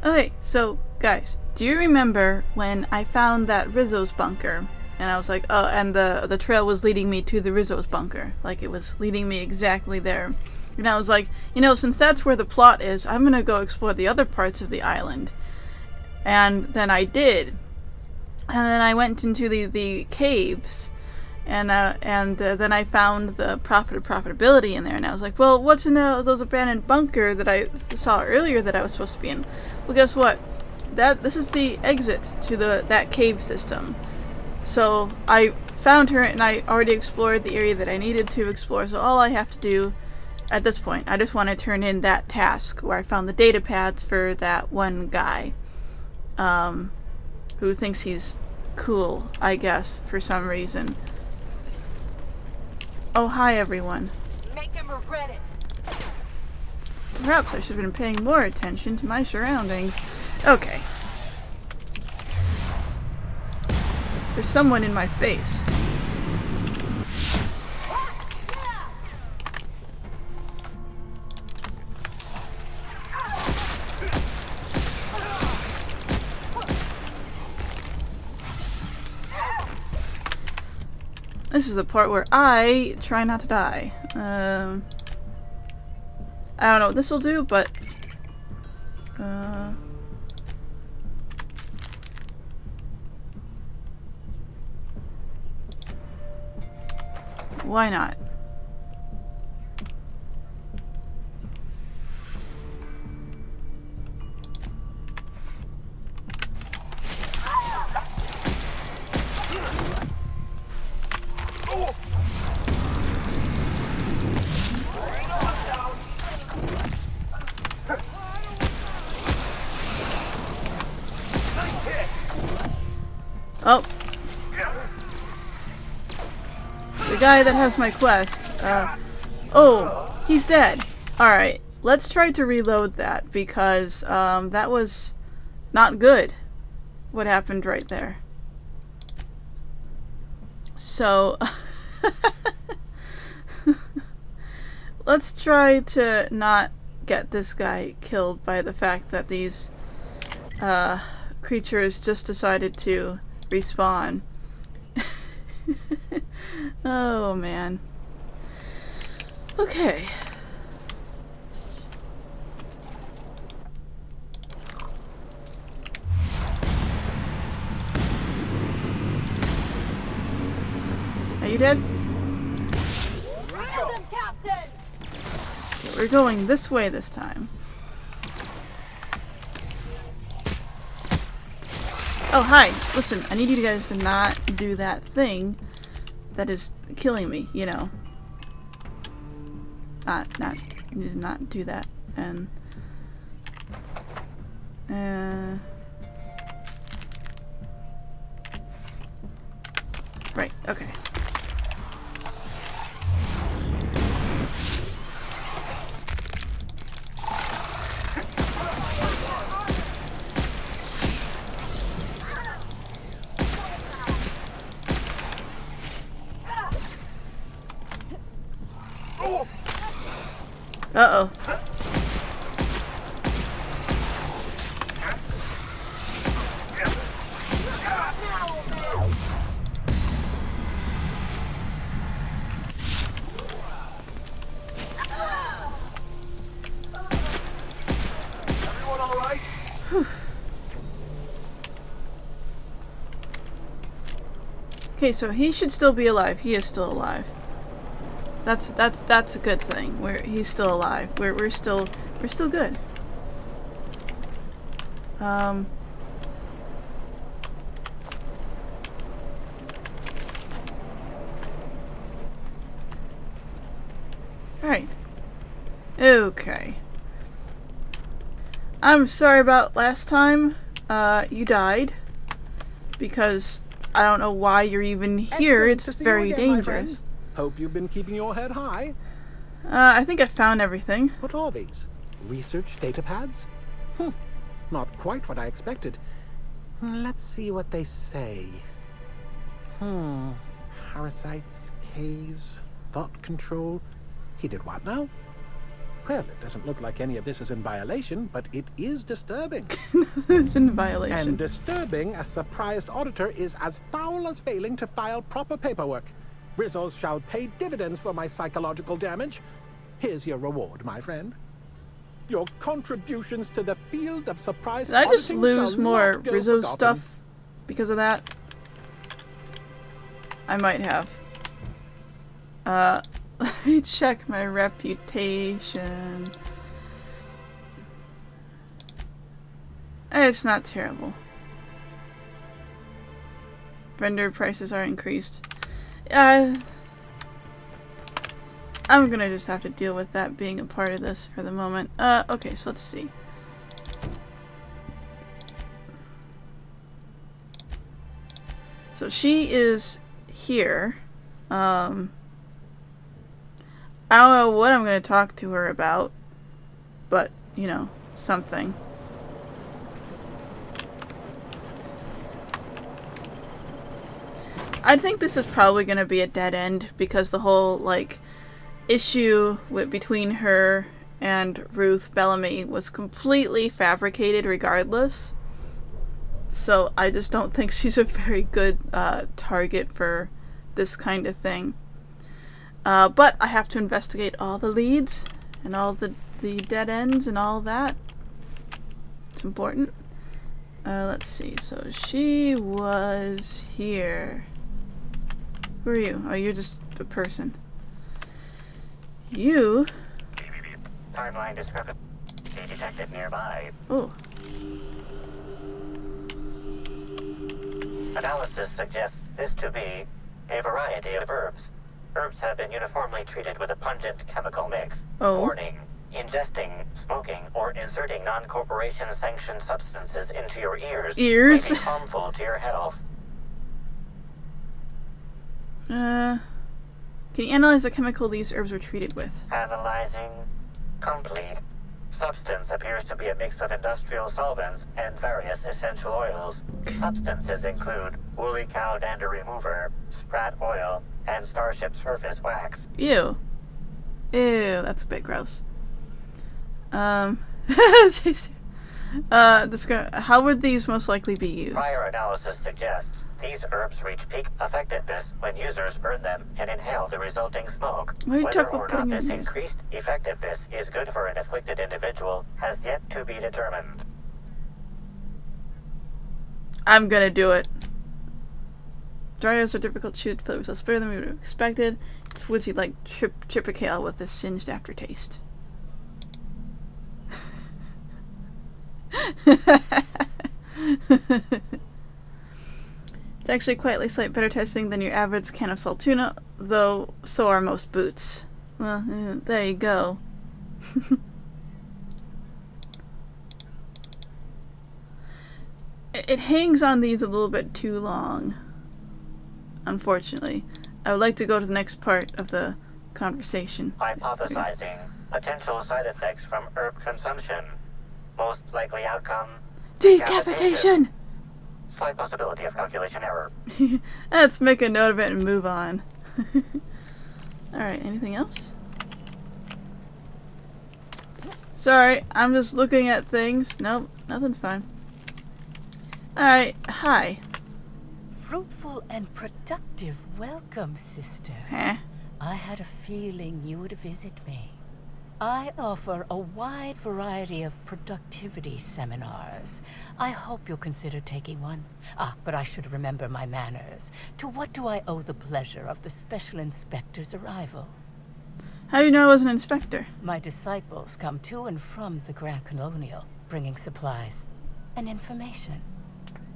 Okay, so guys, do you remember when I found that Rizzo's bunker? And I was like, oh, and the trail was leading me to the Rizzo's bunker. Like, it was leading me exactly there. And I was like, you know, since that's where the plot is, I'm gonna go explore the other parts of the island. And then I did. And then I went into the caves. And then I found the profitability in there. And I was like, well, what's in those abandoned bunker that I saw earlier that I was supposed to be in? Well, guess what? This is the exit to that cave system. So I found her, and I already explored the area that I needed to explore, so all I have to do at this point, I just want to turn in that task where I found the data pads for that one guy, who thinks he's cool, I guess, for some reason. Oh, hi everyone. Make him regret it. Perhaps I should have been paying more attention to my surroundings. Okay. There's someone in my face. This is the part where I try not to die. I don't know what this will do, but why not? Oh. The guy that has my quest. Oh, he's dead. Alright, let's try to reload that because that was not good. What happened right there. So, let's try to not get this guy killed by the fact that these creatures just decided to respawn. Oh man. Okay. Are you dead? Random captain. Okay, we're going this way this time. Oh, hi. Listen, I need you guys to not do that thing that is killing me, you know. Not do that. And right, okay. Uh-oh. Everyone all right? Okay, so he should still be alive. He is still alive. That's a good thing. He's still alive. We're still good. Alright. Okay. I'm sorry about last time. You died. Because I don't know why you're even here. Excellent to It's see you very again, my dangerous. friend. Hope you've been keeping your head high. I think I found everything. What are these? Research data pads? Not quite what I expected. Let's see what they say. Parasites, caves, thought control. He did what now? Well, it doesn't look like any of this is in violation, but it is disturbing. It's in violation. And disturbing a surprised auditor is as foul as failing to file proper paperwork. Rizzo's shall pay dividends for my psychological damage. Here's your reward, my friend. Your contributions to the field of surprise Did I just auditing lose shall more not go Rizzo forgotten. stuff because of that? I might have. Let me check my reputation. It's not terrible. Vendor prices are increased. I'm gonna just have to deal with that being a part of this for the moment. Okay, so let's see. So she is here. I don't know what I'm gonna talk to her about, but, you know, something. I think this is probably gonna be a dead end because the whole, like, issue between her and Ruth Bellamy was completely fabricated regardless. So I just don't think she's a very good target for this kind of thing. But I have to investigate all the leads and all the dead ends and all that. It's important. Let's see. So she was here. Who are you? Oh, you're just a person. You... Timeline discrepancy detected nearby. Oh. Analysis suggests this to be a variety of herbs. Herbs have been uniformly treated with a pungent chemical mix. Oh. Warning: ingesting, smoking, or inserting non-corporation sanctioned substances into your ears Ears? may be harmful to your health. Can you analyze the chemical these herbs were treated with? Analyzing. Complete. Substance appears to be a mix of industrial solvents and various essential oils. Substances include woolly cow dander remover, sprat oil, and starship surface wax. Ew. Ew, that's a bit gross. How would these most likely be used? Prior analysis suggests these herbs reach peak effectiveness when users burn them and inhale the resulting smoke. Why are you Whether talking or about not putting this in these? increased effectiveness is good for an afflicted individual has yet to be determined. I'm gonna do it. Dry herbs are difficult to chew, flavors less bitter than we would have expected. It's would you like tripicale with a singed aftertaste. It's actually quite slight better tasting than your average can of salt tuna, though so are most boots. Well, there you go. It hangs on these a little bit too long, unfortunately. I would like to go to the next part of the conversation. Hypothesizing potential side effects from herb consumption. Most likely outcome: Decapitation! Slight possibility of calculation error. Let's make a note of it and move on. Alright, anything else? Sorry, I'm just looking at things. Nope, nothing's fine. Alright, hi. Fruitful and productive welcome, sister. Huh? I had a feeling you would visit me. I offer a wide variety of productivity seminars. I hope you'll consider taking one. But I should remember my manners. To what do I owe the pleasure of the Special Inspector's arrival? How do you know I was an inspector? My disciples come to and from the Grand Colonial, bringing supplies and information.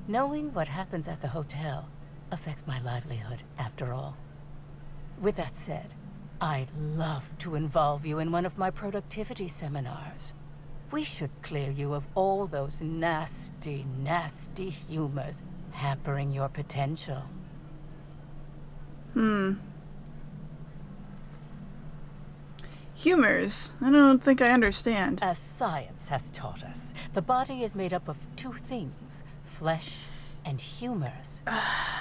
Knowing what happens at the hotel affects my livelihood, after all. With that said, I'd love to involve you in one of my productivity seminars. We should clear you of all those nasty, nasty humors hampering your potential. Humors? I don't think I understand. As science has taught us, the body is made up of two things: flesh and humors.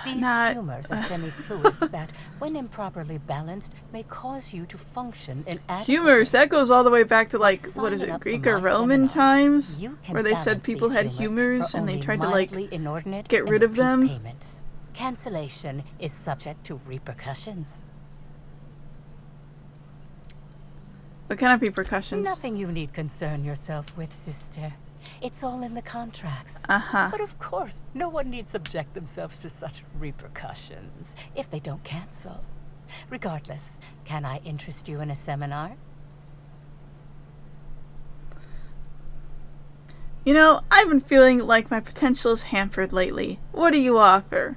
These not- humors are semi-fluids that, when improperly balanced, may cause you to function inadequately. Humors, that goes all the way back to By like, what is signing it, up for Greek or my Roman seminars, times? you can Where they said balance people these had for humors and they only tried to like mildly inordinate get and rid of repeat them. payments. Cancellation is subject to repercussions. what kind of repercussions? Nothing you need concern yourself with, sister. It's all in the contracts. Uh-huh. But of course, no one need subject themselves to such repercussions if they don't cancel. Regardless, can I interest you in a seminar? You know, I've been feeling like my potential is hampered lately. What do you offer?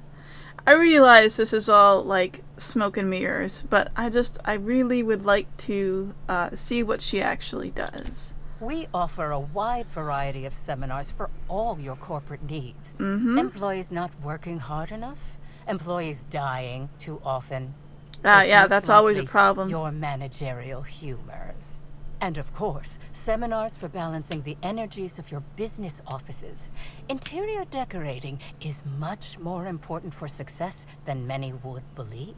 I realize this is all like smoke and mirrors, but I really would like to see what she actually does. We offer a wide variety of seminars for all your corporate needs. Employees not working hard enough, employees dying too often. It's Yeah, most that's always a likely problem. Your managerial humors. And of course, seminars for balancing the energies of your business offices. Interior decorating is much more important for success than many would believe.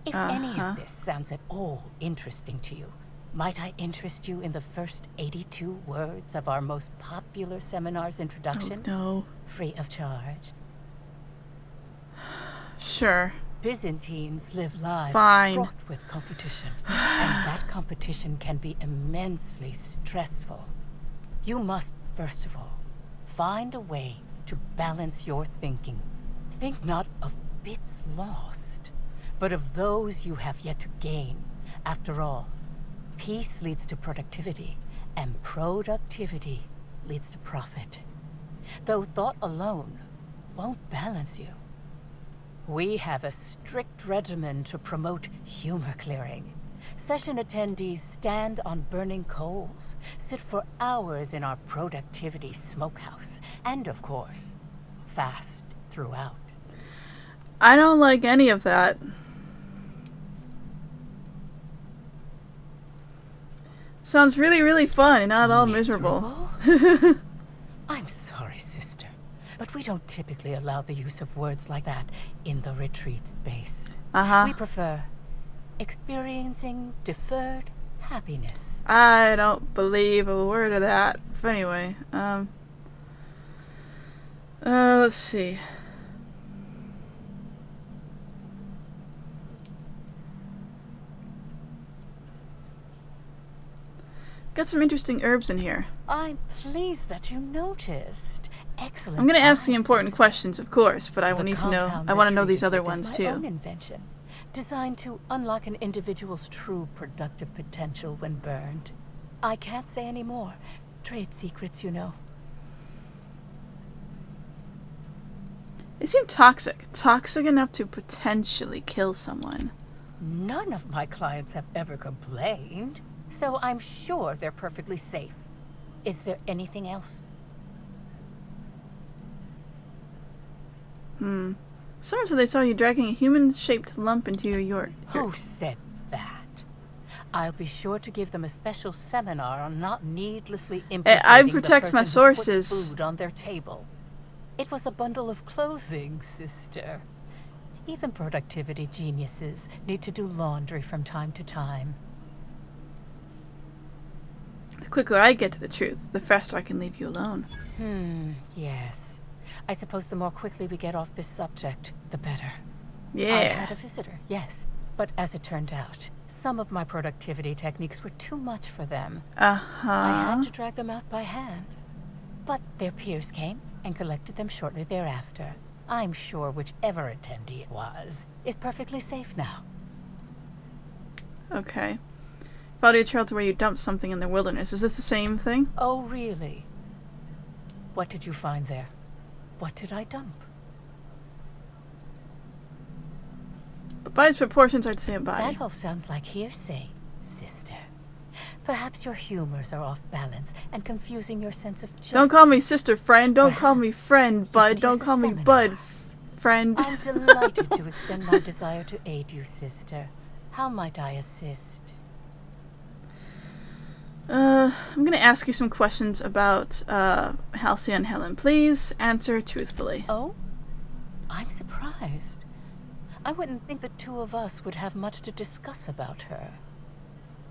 If any of this sounds at all interesting to you, might I interest you in the first 82 words of our most popular seminar's introduction? Oh, no. Free of charge. Sure. Byzantines live lives Fine. fraught with competition, and that competition can be immensely stressful. You must, first of all, find a way to balance your thinking. Think not of bits lost, but of those you have yet to gain. After all, peace leads to productivity, and productivity leads to profit. Though thought alone won't balance you. We have a strict regimen to promote humor clearing. Session attendees stand on burning coals, sit for hours in our productivity smokehouse, and of course, fast throughout. I don't like any of that. Sounds really, really fun and not all miserable. I'm sorry, sister, but we don't typically allow the use of words like that in the retreat space. We prefer experiencing deferred happiness. I don't believe a word of that. But anyway, let's see. Got some interesting herbs in here. I'm pleased that you noticed. Excellent. I'm gonna ask the eye, important sister. questions, of course, but I will The need to know. compound I want to know they're these treated other with ones is my own too. invention, designed to unlock an individual's true productive potential when burned. I can't say any more. Trade secrets, you know. They seem toxic. Toxic enough to potentially kill someone. None of my clients have ever complained, so I'm sure they're perfectly safe. Is there anything else? Someone said they saw you dragging a human-shaped lump into your Who said that? I'll be sure to give them a special seminar on not needlessly implicating protect the my person who puts sources. food on their table. It was a bundle of clothing, sister. Even productivity geniuses need to do laundry from time to time. The quicker I get to the truth, the faster I can leave you alone. Yes. I suppose the more quickly we get off this subject, the better. I Yeah. had a visitor, yes. But as it turned out, some of my productivity techniques were too much for them. I had to drag them out by hand. But their peers came and collected them shortly thereafter. I'm sure whichever attendee it was is perfectly safe now. Okay. Followed your trail to where you dumped something in the wilderness. Is this the same thing? Oh, really? What did you find there? What did I dump? But by its proportions, I'd say a body. That all sounds like hearsay, sister. Perhaps your humors are off balance and confusing your sense of justice. Don't call me sister, friend. Don't call me Perhaps friend, you bud. could Don't use a call me seminar. bud, friend. I'm delighted to extend my desire to aid you, sister. How might I assist? I'm gonna ask you some questions about Halcyon and Helen. Please answer truthfully. Oh? I'm surprised. I wouldn't think the two of us would have much to discuss about her.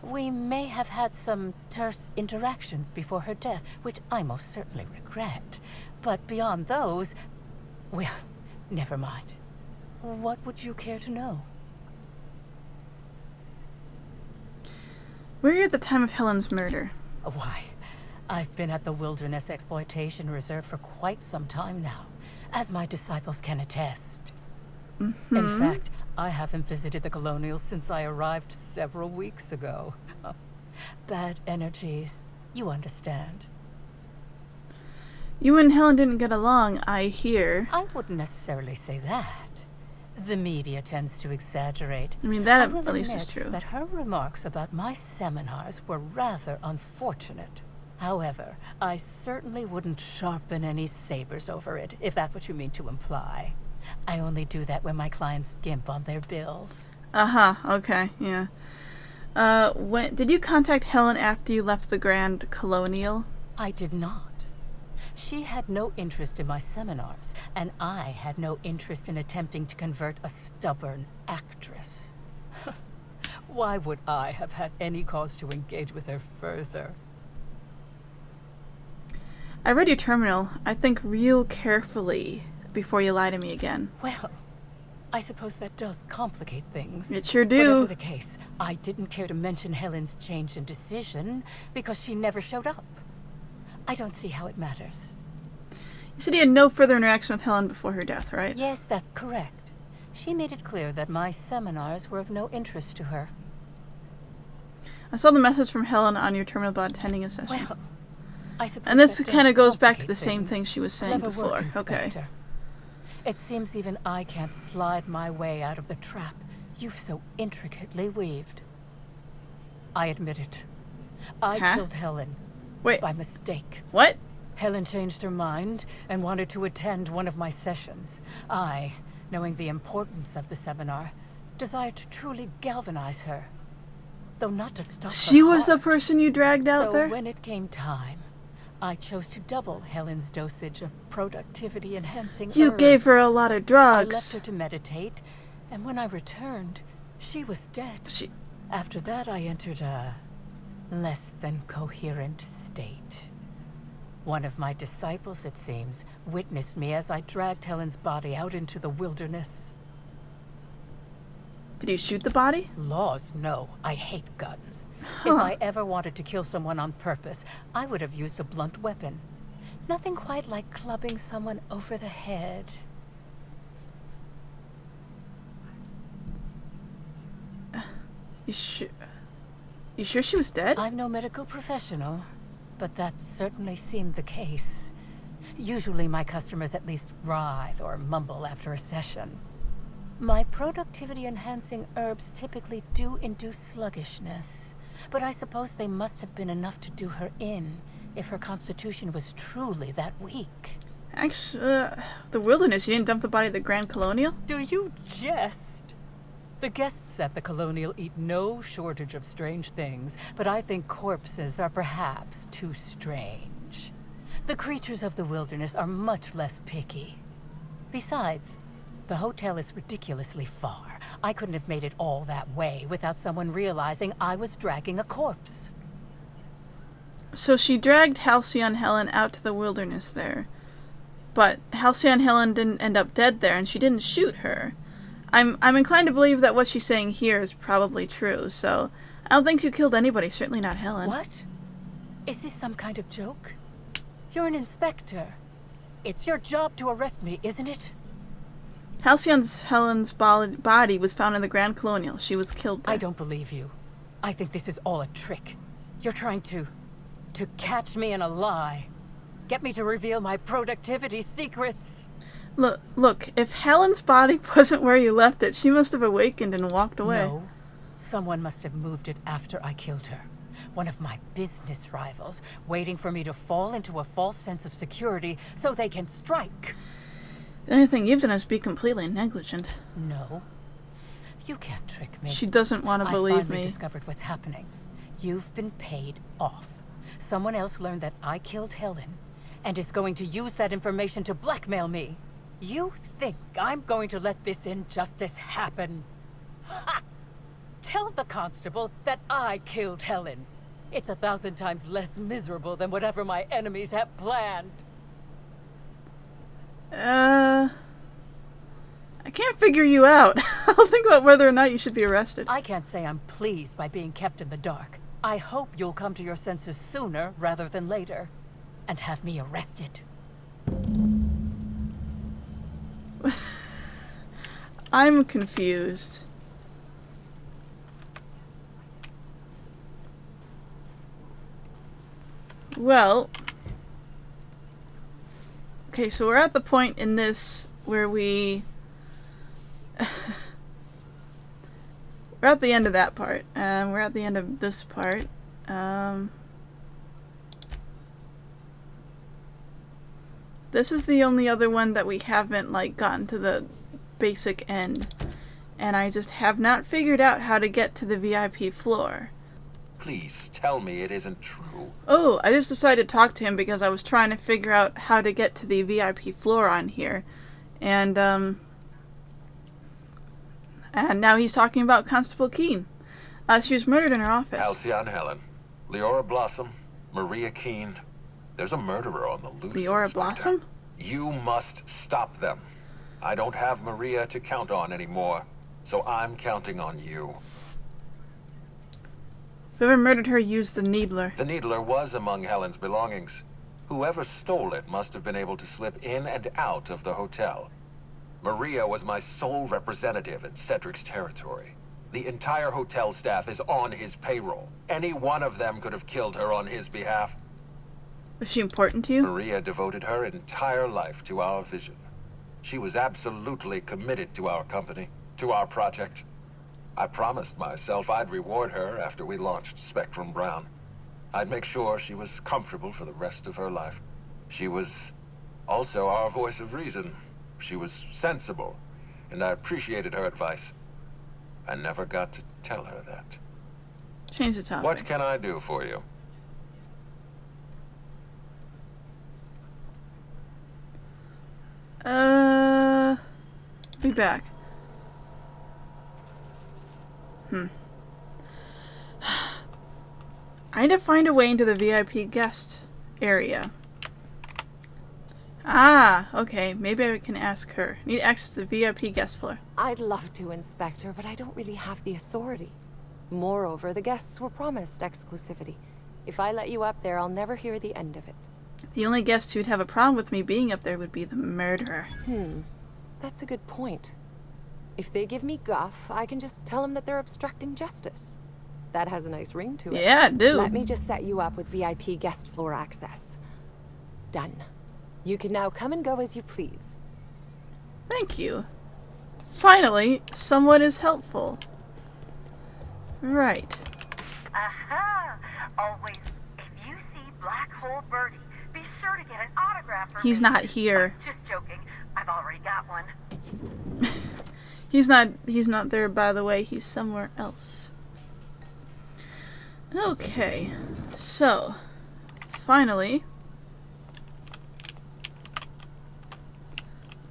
We may have had some terse interactions before her death, which I most certainly regret. But beyond those, well, never mind. What would you care to know? Were you at the time of Helen's murder? Why, I've been at the Wilderness Exploitation Reserve for quite some time now, as my disciples can attest. In fact, I haven't visited the Colonials since I arrived several weeks ago. Bad energies, you understand. You and Helen didn't get along, I hear. I wouldn't necessarily say that. The media tends to exaggerate. I mean, that I will at least is admit true. that her remarks about my seminars were rather unfortunate. However, I certainly wouldn't sharpen any sabers over it, if that's what you mean to imply. I only do that when my clients skimp on their bills. Uh-huh, okay, yeah. Did you contact Helen after you left the Grand Colonial? I did not. She had no interest in my seminars, and I had no interest in attempting to convert a stubborn actress. Why would I have had any cause to engage with her further? I read your terminal. I think real carefully before you lie to me again. Well, I suppose that does complicate things. It sure Whatever do. the case, I didn't care to mention Helen's change in decision because she never showed up. I don't see how it matters. You said you had no further interaction with Helen before her death, right? Yes, that's correct. She made it clear that my seminars were of no interest to her. I saw the message from Helen on your terminal about attending a session. Well, I suppose And this that does kind of goes back to complicate the same things. thing she was saying Clever work, before. Okay. Inspector. It seems even I can't slide my way out of the trap you've so intricately weaved. I admit it. I Huh? killed Helen Wait, by mistake. what? Helen changed her mind and wanted to attend one of my sessions. I, knowing the importance of the seminar, desired to truly galvanize her, though not to stop her She was the heart. person you dragged out So there? when it came time, I chose to double Helen's dosage of productivity-enhancing You herbs. gave her a lot of I left drugs. her to meditate, and when I returned, she was dead. She... After that, I entered a less than coherent state. One of my disciples, it seems, witnessed me as I dragged Helen's body out into the wilderness. Did you shoot the body? Laws, no. I hate guns. If Huh. I ever wanted to kill someone on purpose, I would have used a blunt weapon. Nothing quite like clubbing someone over the head. You sure she was dead? I'm no medical professional, but that certainly seemed the case. Usually my customers at least writhe or mumble after a session. My productivity-enhancing herbs typically do induce sluggishness, but I suppose they must have been enough to do her in if her constitution was truly that weak. Actually, the wilderness. You didn't dump the body at the Grand Colonial? Do you jest? The guests at the Colonial eat no shortage of strange things, but I think corpses are perhaps too strange. The creatures of the wilderness are much less picky. Besides, the hotel is ridiculously far. I couldn't have made it all that way without someone realizing I was dragging a corpse. So she dragged Halcyon Helen out to the wilderness there. But Halcyon Helen didn't end up dead there, and she didn't shoot her. I'm inclined to believe that what she's saying here is probably true, so I don't think you killed anybody, certainly not Helen. What? Is this some kind of joke? You're an inspector. It's your job to arrest me, isn't it? Helen's body was found in the Grand Colonial. She was killed there. I don't believe you. I think this is all a trick. You're trying to catch me in a lie. Get me to reveal my productivity secrets. Look, if Helen's body wasn't where you left it, she must have awakened and walked away. No. Someone must have moved it after I killed her. One of my business rivals, waiting for me to fall into a false sense of security so they can strike. The only thing you've done is be completely negligent. No. You can't trick me. She doesn't want to I believe finally me. discovered what's happening. You've been paid off. Someone else learned that I killed Helen and is going to use that information to blackmail me. You think I'm going to let this injustice happen? Ha! Tell the constable that I killed Helen. It's 1,000 times less miserable than whatever my enemies have planned. I can't figure you out. I'll think about whether or not you should be arrested. I can't say I'm pleased by being kept in the dark. I hope you'll come to your senses sooner rather than later, and have me arrested. I'm confused. Well, okay, so we're at the point in this where we're at the end of that part, and we're at the end of this part. This is the only other one that we haven't, like, gotten to the basic end, and I just have not figured out how to get to the VIP floor. Please tell me it isn't true. Oh, I just decided to talk to him because I was trying to figure out how to get to the VIP floor on here. And now he's talking about Constable Keene. She was murdered in her office. Halcyon Helen, Leora Blossom, Maria Keene. There's a murderer on the loose. Leora Inspector. Blossom? You must stop them. I don't have Maria to count on anymore, so I'm counting on you. Whoever murdered her used the needler. The needler was among Helen's belongings. Whoever stole it must have been able to slip in and out of the hotel. Maria was my sole representative in Cedric's territory. The entire hotel staff is on his payroll. Any one of them could have killed her on his behalf. Was she important to you? Maria devoted her entire life to our vision. She was absolutely committed to our company, to our project. I promised myself I'd reward her after we launched Spectrum Brown. I'd make sure she was comfortable for the rest of her life. She was also our voice of reason. She was sensible, and I appreciated her advice. I never got to tell her that. Change the topic. What can I do for you? Be back. I need to find a way into the VIP guest area. Ah, okay. Maybe I can ask her. Need access to the VIP guest floor. I'd love to, Inspector, but I don't really have the authority. Moreover, the guests were promised exclusivity. If I let you up there, I'll never hear the end of it. The only guest who'd have a problem with me being up there would be the murderer. That's a good point. If they give me guff, I can just tell them that they're obstructing justice. That has a nice ring to it. Yeah, dude. Let me just set you up with VIP guest floor access. Done. You can now come and go as you please. Thank you. Finally, someone is helpful. Right. Aha! Always, if you see Black Hole Birdie, be sure to get an autograph for He's me. not here. Just joking. I've already got one. He's not there, by the way. He's somewhere else. Okay. So, finally,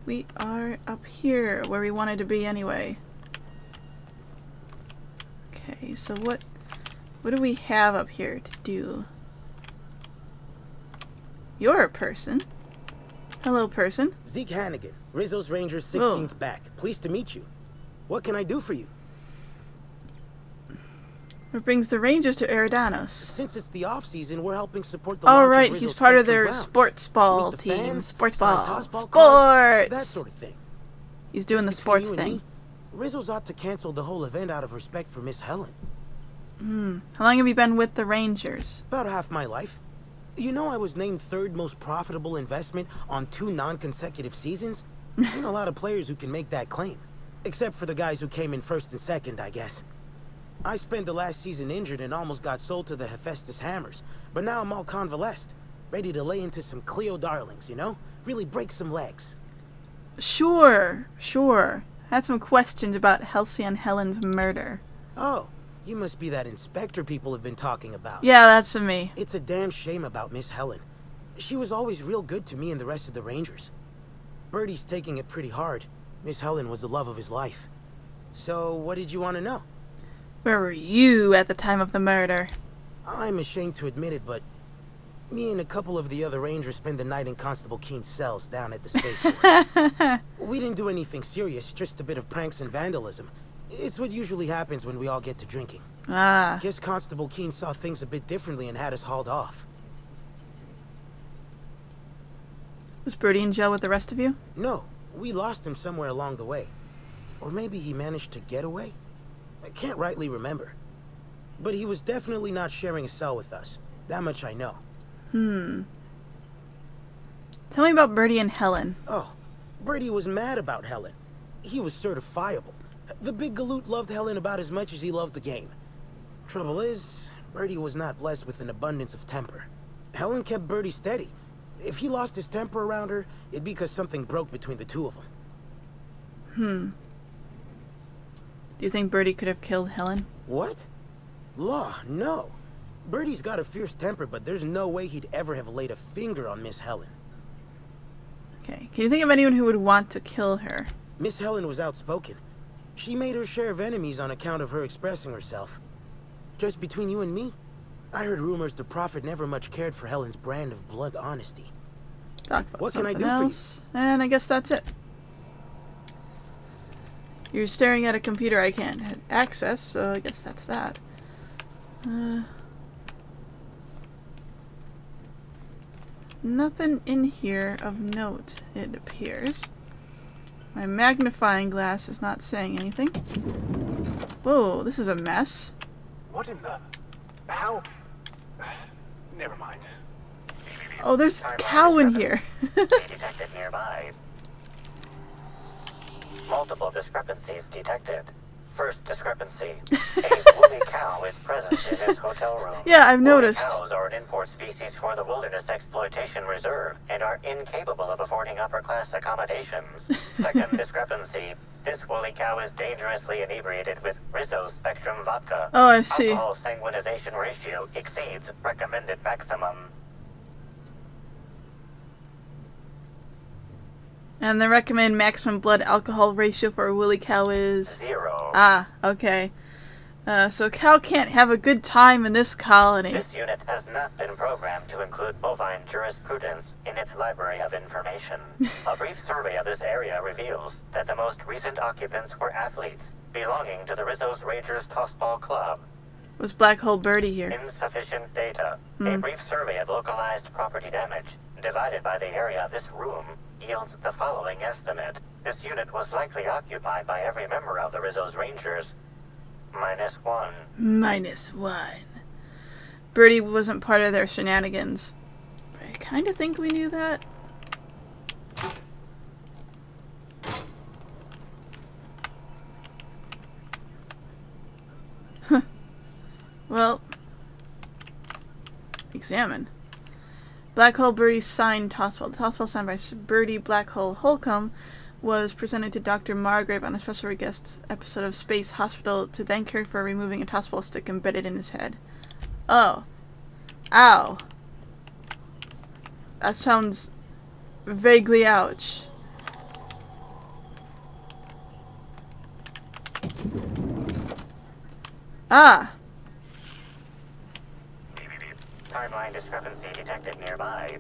we are up here where we wanted to be anyway. Okay, so what do we have up here to do? You're a person. Hello, person. Zeke Hannigan, Rizzo's Rangers 16th back. Pleased to meet you. What can I do for you? What brings the Rangers to Eridanos? Since it's the off-season, we're helping support the Oh, launch of right, Rizzo's he's part of Spectrum their Brown. sports ball Meet the team. fans, Sports sign ball. Cosball cards, that Sports! sort of thing. He's doing the Between sports you and thing. me, Rizzo's ought to cancel the whole event out of respect for Miss Helen. How long have you been with the Rangers? About half my life. You know I was named third most profitable investment on 2 non-consecutive seasons? Ain't a lot of players who can make that claim. Except for the guys who came in first and second, I guess. I spent the last season injured and almost got sold to the Hephaestus Hammers. But now I'm all convalesced. Ready to lay into some Cleo darlings, you know? Really break some legs. Sure. I had some questions about Halcyon Helen's murder. Oh, you must be that inspector people have been talking about. Yeah, that's me. It's a damn shame about Miss Helen. She was always real good to me and the rest of the Rangers. Birdie's taking it pretty hard. Miss Helen was the love of his life. So, what did you want to know? Where were you at the time of the murder? I'm ashamed to admit it, but me and a couple of the other Rangers spent the night in Constable Keen's cells down at the spaceport. We didn't do anything serious, just a bit of pranks and vandalism. It's what usually happens when we all get to drinking. Ah. Guess Constable Keen saw things a bit differently and had us hauled off. Was Birdie in jail with the rest of you? No, we lost him somewhere along the way. Or maybe he managed to get away? I can't rightly remember. But he was definitely not sharing a cell with us. That much I know. Tell me about Birdie and Helen. Oh, Birdie was mad about Helen. He was certifiable. The big galoot loved Helen about as much as he loved the game. Trouble is, Birdie was not blessed with an abundance of temper. Helen kept Birdie steady. If he lost his temper around her, it'd be because something broke between the two of them. Do you think Birdie could have killed Helen? What? Law, no. Birdie's got a fierce temper, but there's no way he'd ever have laid a finger on Miss Helen. Okay. Can you think of anyone who would want to kill her? Miss Helen was outspoken. She made her share of enemies on account of her expressing herself. Just between you and me, I heard rumors the Prophet never much cared for Helen's brand of blunt honesty. Talk about What can I something do for you? else. And I guess that's it. You're staring at a computer I can't access, so I guess that's that. Nothing in here of note, it appears. My magnifying glass is not saying anything. Whoa, this is a mess. What in the... How... Never mind. Oh, there's a cow in here. Detected nearby. Multiple discrepancies detected. First discrepancy. A woolly cow is present in this hotel room. Yeah, I've Woolly noticed. Cows are an import species for the Wilderness Exploitation Reserve and are incapable of affording upper-class accommodations. Second discrepancy. This woolly cow is dangerously inebriated with Rizzo Spectrum vodka. Oh, I see. Alcohol sanguinization ratio exceeds recommended maximum. And the recommended maximum blood alcohol ratio for a woolly cow is... 0. Ah, okay. So a cow can't have a good time in this colony. This unit has not been programmed to include bovine jurisprudence in its library of information. A brief survey of this area reveals that the most recent occupants were athletes belonging to the Rizzo's Rangers Tossball Club. Was Black Hole Birdie here? Insufficient data. A brief survey of localized property damage, divided by the area of this room, yields the following estimate. This unit was likely occupied by every member of the Rizzo's Rangers. -1. -1. Birdie wasn't part of their shenanigans. But I kind of think we knew that. Huh. Well, examine. Black Hole Birdie's signed Tossball. The Tossball signed by Birdie Black Hole Holcomb was presented to Dr. Margrave on a special guest episode of Space Hospital to thank her for removing a Tossball stick embedded in his head. Oh. Ow. That sounds vaguely ouch. Ah. Timeline discrepancy detected nearby.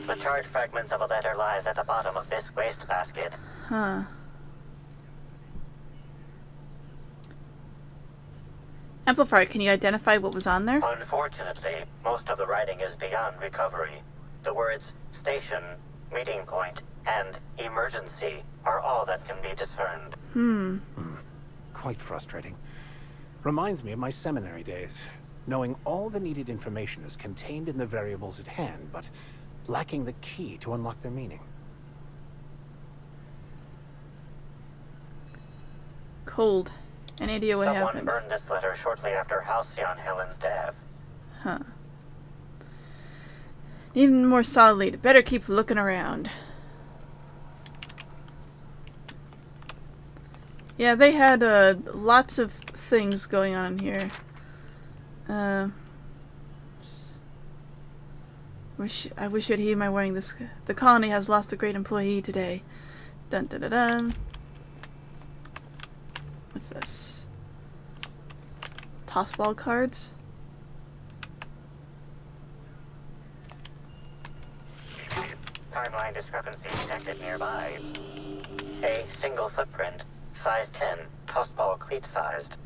The charge fragments of a letter lies at the bottom of this wastebasket. Huh. Amplifier, can you identify what was on there? Unfortunately, most of the writing is beyond recovery. The words station, meeting point, and emergency are all that can be discerned. Quite frustrating. Reminds me of my seminary days. Knowing all the needed information is contained in the variables at hand, but lacking the key to unlock their meaning. Cold. Any idea what Someone happened? burned this letter shortly after Halcyon Helen's death. Huh. Need more solid lead. Better keep looking around. Yeah, they had lots of things going on in here. I wish you'd heed my warning. The colony has lost a great employee today. Dun dun dun dun. What's this? Tossball cards? Timeline discrepancy detected nearby. A single footprint, size 10, tossball cleat sized.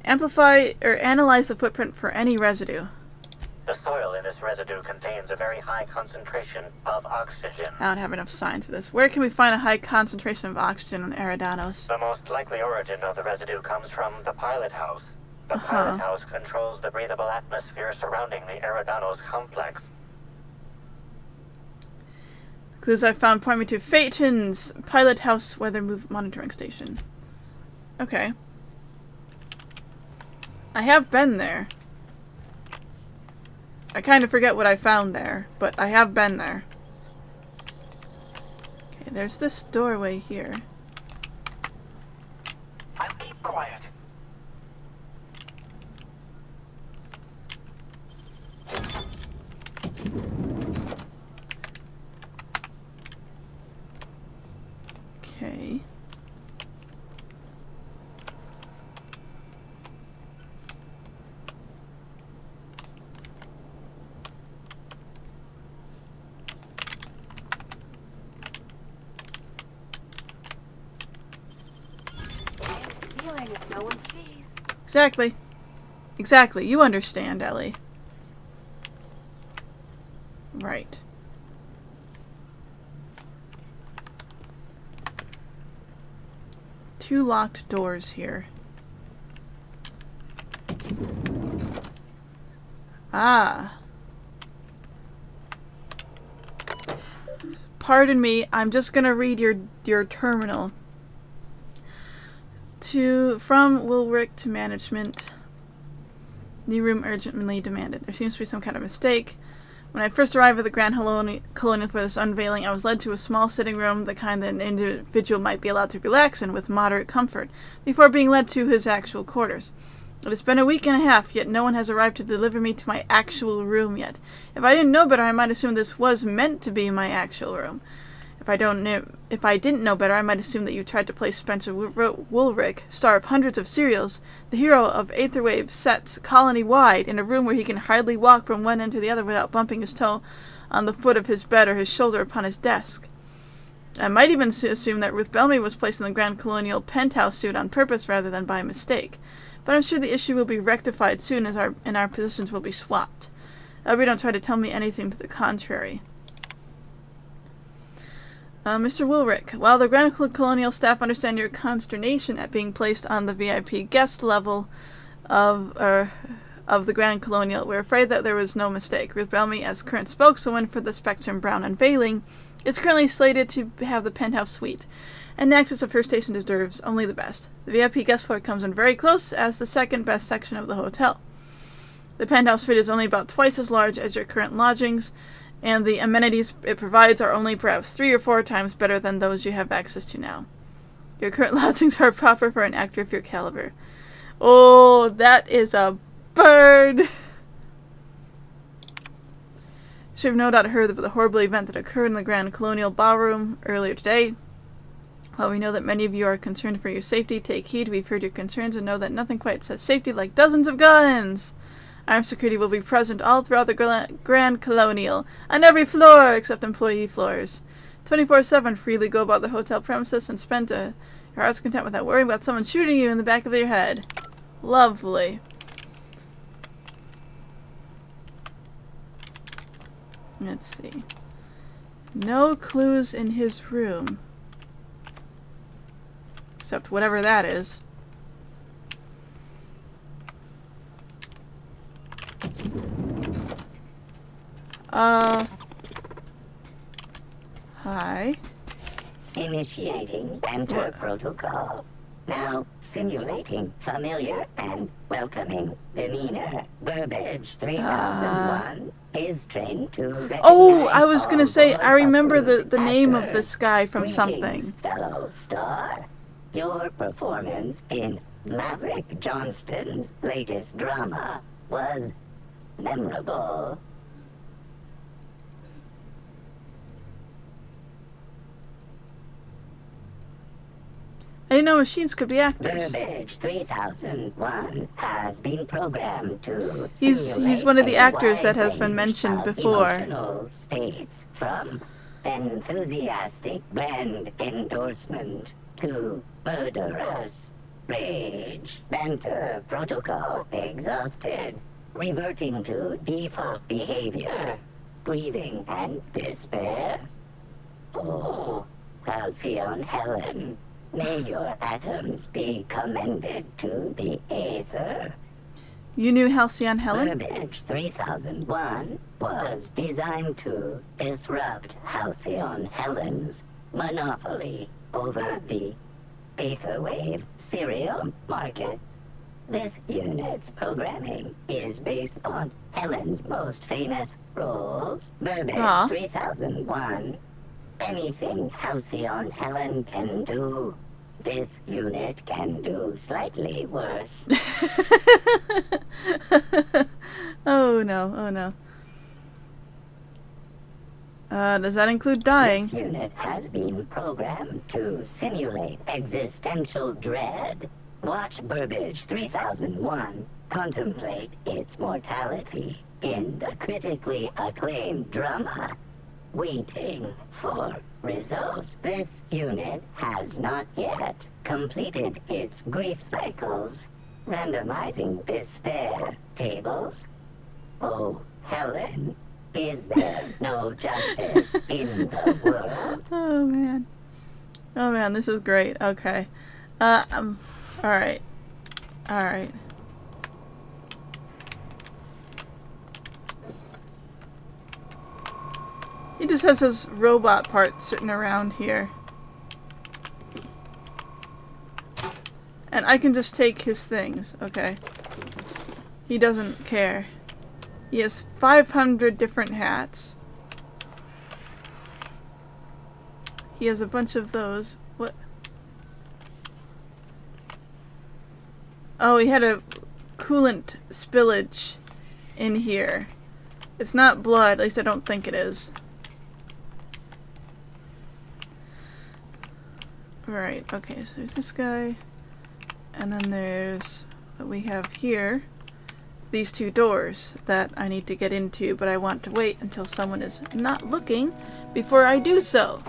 Amplify or analyze the footprint for any residue. The soil in this residue contains a very high concentration of oxygen. I don't have enough science for this. Where can we find a high concentration of oxygen on Eridanos? The most likely origin of the residue comes from the pilot house. The pilot house controls the breathable atmosphere surrounding the Eridanos complex. Clues I found point me to Phaeton's pilot house weather monitoring station. Okay. I have been there. I kind of forget what I found there, but I have been there. Okay, there's this doorway here. I'll keep quiet. Okay. Feeling if no one sees. Exactly. Exactly. You understand, Ellie. Right. Two locked doors here. Ah. Pardon me, I'm just gonna read your terminal. From Wilrick to management. New room urgently demanded. There seems to be some kind of mistake. When I first arrived at the Grand Colonial for this unveiling, I was led to a small sitting room, the kind that an individual might be allowed to relax in with moderate comfort, before being led to his actual quarters. It has been a week and a half, yet no one has arrived to deliver me to my actual room yet. If I didn't know better, I might assume this was meant to be my actual room. If I didn't know better, I might assume that you tried to place Spencer Woolrick, star of hundreds of serials, the hero of Aetherwave sets colony-wide, in a room where he can hardly walk from one end to the other without bumping his toe on the foot of his bed or his shoulder upon his desk. I might even assume that Ruth Bellamy was placed in the Grand Colonial penthouse suite on purpose rather than by mistake. But I'm sure the issue will be rectified soon as our positions will be swapped. Don't try to tell me anything to the contrary. Mr. Woolrick, while the Grand Colonial staff understand your consternation at being placed on the VIP guest level of the Grand Colonial, we're afraid that there was no mistake. Ruth Bellamy, as current spokeswoman for the Spectrum Brown unveiling, is currently slated to have the penthouse suite, and the actress of her station deserves only the best. The VIP guest floor comes in very close as the second best section of the hotel. The penthouse suite is only about twice as large as your current lodgings, and the amenities it provides are only perhaps 3 or 4 times better than those you have access to now. Your current lodgings are proper for an actor of your caliber. Oh, that is a bird! You should have no doubt heard of the horrible event that occurred in the Grand Colonial Ballroom earlier today. While we know that many of you are concerned for your safety, take heed. We've heard your concerns and know that nothing quite says safety like dozens of guns. Armed security will be present all throughout the Grand Colonial, on every floor except employee floors. 24/7, freely go about the hotel premises and spend your heart's content without worrying about someone shooting you in the back of your head. Lovely. Let's see. No clues in his room. Except whatever that is. Hi. Initiating enter protocol. Now simulating familiar and welcoming demeanor. Verbiage 3001 is trained to recognize. Oh, I was gonna say, I remember the name of this guy from something. Fellow star. Your performance in Maverick Johnston's latest drama was memorable. didn't know machines could be actors. Burbage 3001 has been programmed to He's one of the actors that has been mentioned before. Emotional states, from enthusiastic brand endorsement to murderous rage. Banter protocol exhausted, reverting to default behavior, grieving and despair. Oh, Halcyon Helen, may your atoms be commended to the Aether. You knew Halcyon Helen? Burbage 3001 was designed to disrupt Halcyon Helen's monopoly over the Aetherwave serial market. This unit's programming is based on Helen's most famous roles. Burbage 3001. Anything Halcyon Helen can do, this unit can do slightly worse. Oh no, oh no. Does that include dying? This unit has been programmed to simulate existential dread. Watch Burbage 3001 contemplate its mortality in the critically acclaimed drama, Waiting for Results. This unit has not yet completed its grief cycles, randomizing despair tables. Oh, Helen, is there no justice in the world? Oh man. Oh man, this is great. Okay. Alright. Alright. He just has his robot parts sitting around here. And I can just take his things, okay? He doesn't care. He has 500 different hats. He has a bunch of those. What? Oh, he had a coolant spillage in here. It's not blood, at least I don't think it is. Alright, okay, so there's this guy. And then there's what we have here. These two doors that I need to get into, but I want to wait until someone is not looking before I do so.